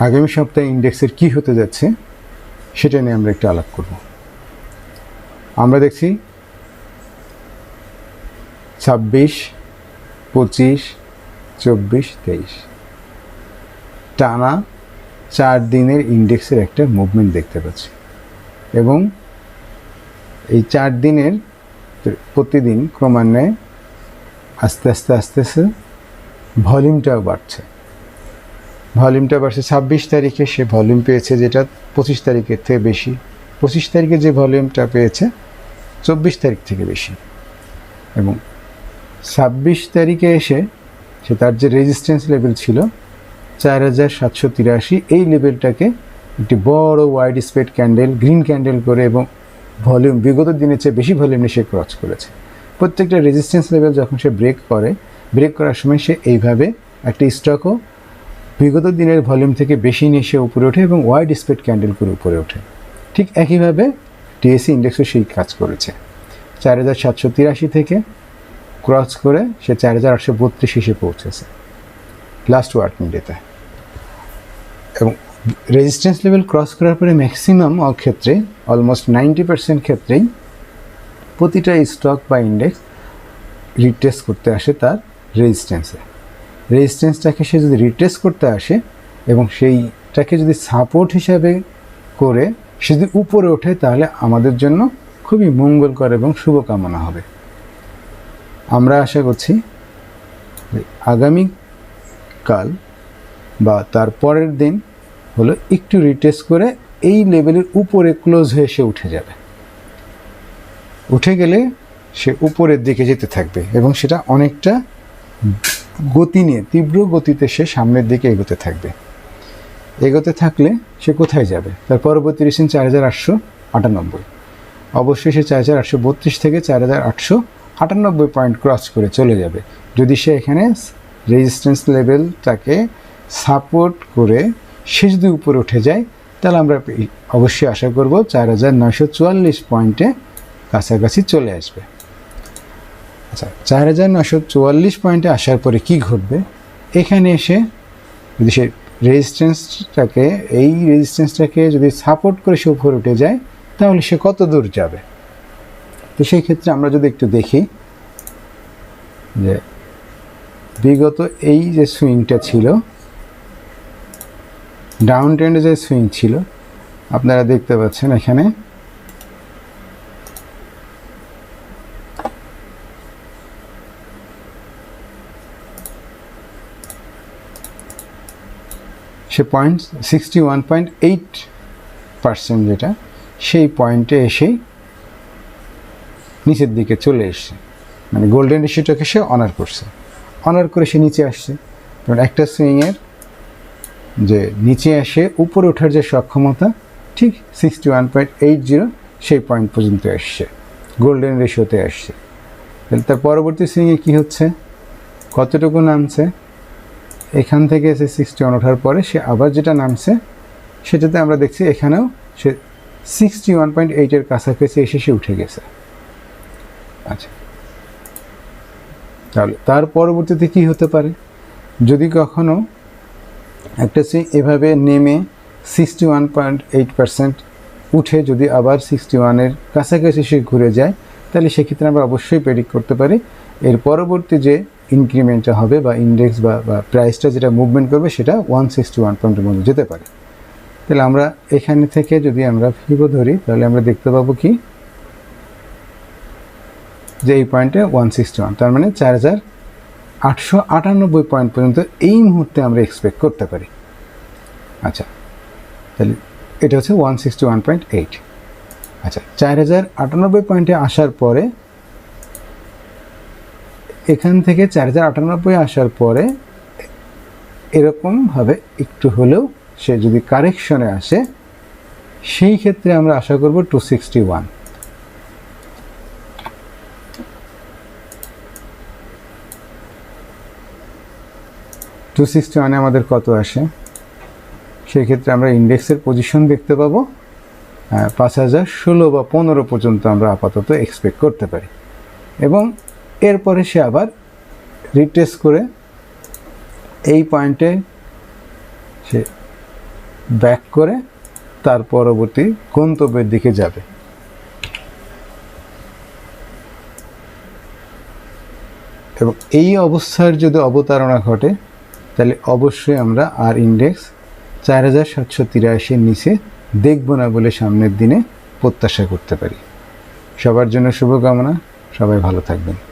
আগামী সপ্তাহে ইন্ডেক্সের কি হতে যাচ্ছে সেটা নিয়ে আমরা একটু আলাপ করব। আমরা দেখছি 26, 25, 24, 23 টানা 4 দিনের ইন্ডেক্সের একটা মুভমেন্ট দেখতে পাচ্ছি এবং এই 4 দিনের প্রতিদিন ক্রমান্বয়ে আস্তে আস্তে ভলিউমটাও বাড়ছে। 26 তারিখে সে ভলিউম পেয়েছে যেটা 25 তারিখের থেকে বেশি, 25 তারিখে যে ভলিউমটা পেয়েছে 24 তারিখ থেকে বেশি, এবং 26 তারিখে এসে সে তার যে রেজিস্ট্যান্স লেভেল ছিল 4783, এই লেভেলটাকে একটি বড় wide spread candle, green candle করে এবং ভলিউম বিগত দিনের চেয়ে বেশি ভলিউম নিয়ে সে ক্রস করেছে। প্রত্যেকটা রেজিস্ট্যান্স লেভেল যখন সে ব্রেক করার সময় সে এইভাবে একটা স্টকও বিগত দিনের ভলিউম থেকে বেশি নিয়ে সে উপরে ওঠে এবং ওয়াইড স্প্রেড ক্যান্ডেল করে উপরে ওঠে। ঠিক একইভাবে টিএসসি ইন্ডেক্সও সেই কাজ করেছে। 4783 থেকে ক্রস করে সে 4832 এসে পৌঁছেছে লাস্ট ওয়ার্কিং ডেতে, এবং রেজিস্ট্যান্স লেভেল ক্রস করার পরে ম্যাক্সিমাম ক্ষেত্রে অলমোস্ট 90% ক্ষেত্রেই প্রতিটা স্টক বা ইন্ডেক্স রিটেস্ট করতে আসে তার রেজিস্ট্যান্সটাকে সে যদি রিটেস্ট করতে আসে এবং সেইটাকে যদি সাপোর্ট হিসাবে করে সে যদি উপরে ওঠে তাহলে আমাদের জন্য খুবই মঙ্গলকর এবং শুভকামনা হবে। আমরা আশা করছি আগামীকাল বা তার পরের দিন হলো একটু রিটেস্ট করে এই লেভেলের উপরে ক্লোজ হয়ে সে উঠে যাবে। উঠে গেলে সে উপরের দিকে যেতে থাকবে এবং সেটা অনেকটা গতি নিয়ে তীব্র গতিতে সে সামনের দিকে এগোতে থাকলে সে কোথায় যাবে? তার পরবর্তী রিসেন্ট 4898, অবশ্যই সে 4832 থেকে 4898 পয়েন্ট ক্রস করে চলে যাবে। যদি সে এখানে রেজিস্ট্যান্স লেভেলটাকে সাপোর্ট করে সে যদি উপরে উঠে যায় তাহলে আমরা অবশ্যই আশা করব 4944 পয়েন্টে কাছাকাছি চলে আসবে। আচ্ছা, 4944 পয়েন্টে আসার পরে কি ঘটবে? এখানে এসে যদি সে এই রেজিস্ট্যান্সটাকে যদি সাপোর্ট করে সে উপরে উঠে যায় তাহলে সে কত দূর যাবে? তো সেই ক্ষেত্রে আমরা যদি একটু দেখি যে বিগত এই যে সুইংটা ছিল, ডাউন ট্রেন্ডে যে সুইং ছিল, আপনারা দেখতে পাচ্ছেন এখানে সে 61.8% যেটা সেই পয়েন্টে এসেই নিচের দিকে চলে এসছে, মানে গোল্ডেন রেশিওটাকে সে অনার করে সে নিচে আসছে। কারণ একটা সুইংয়ের যে নিচে এসে উপরে ওঠার যে সক্ষমতা ঠিক 61.80 সেই পয়েন্ট পর্যন্ত আসছে, গোল্ডেন রেশিওতে আসছে। তার পরবর্তী সুইংয়ে কী হচ্ছে, কতটুকু নামছে? এখান থেকে এসে 61 ওঠার পরে সে আবার যেটা নামছে সেটাতে আমরা দেখছি এখানেও সে 61.8 কাছাকাছি এসে সে উঠে গেছে। আচ্ছা, তাহলে তার পরবর্তীতে কি হতে পারে? যদি কখনো একটা সুইং এভাবে নেমে 61.8% উঠে যদি আবার 61-এর কাছাকাছি সে ঘুরে যায় তাহলে সেক্ষেত্রে আমরা অবশ্যই প্রেডিক্ট করতে পারি এর পরবর্তী যে ইনক্রিমেন্টটা হবে বা ইন্ডেক্স বা প্রাইসটা যেটা মুভমেন্ট করবে সেটা 161 পয়েন্টের মধ্যে যেতে পারে। তাহলে আমরা এখানে থেকে যদি আমরা ফিবো ধরি তাহলে আমরা দেখতে পাবো কি যে এই পয়েন্টে 161, তার মানে 4898 পয়েন্ট পর্যন্ত এই মুহূর্তে আমরা এক্সপেক্ট করতে পারি। আচ্ছা, তাহলে এটা হচ্ছে 161.8। আচ্ছা, 4098 পয়েন্টে আসার পরে এখান থেকে 4098 আসার পরে এরকমভাবে একটু হলেও সে যদি কারেকশনে আসে সেই ক্ষেত্রে আমরা আশা করব 261। আমাদের কত আসে? সেই ক্ষেত্রে আমরা ইন্ডেক্সের পজিশন দেখতে পাবো 5016 বা 15 পর্যন্ত আমরা আপাতত এক্সপেক্ট করতে পারি, এবং এরপরে সে আবার রিটেস্ট করে এই পয়েন্টে সে ব্যাক করে তার পরবর্তী গন্তব্যের দিকে যাবে। এবং এই অবস্থার যদি অবতারণা ঘটে তাহলে অবশ্যই আমরা আর ইন্ডেক্স 4783 নিচে দেখব না বলে সামনের দিনে প্রত্যাশা করতে পারি। সবার জন্য শুভকামনা, সবাই ভালো থাকবেন।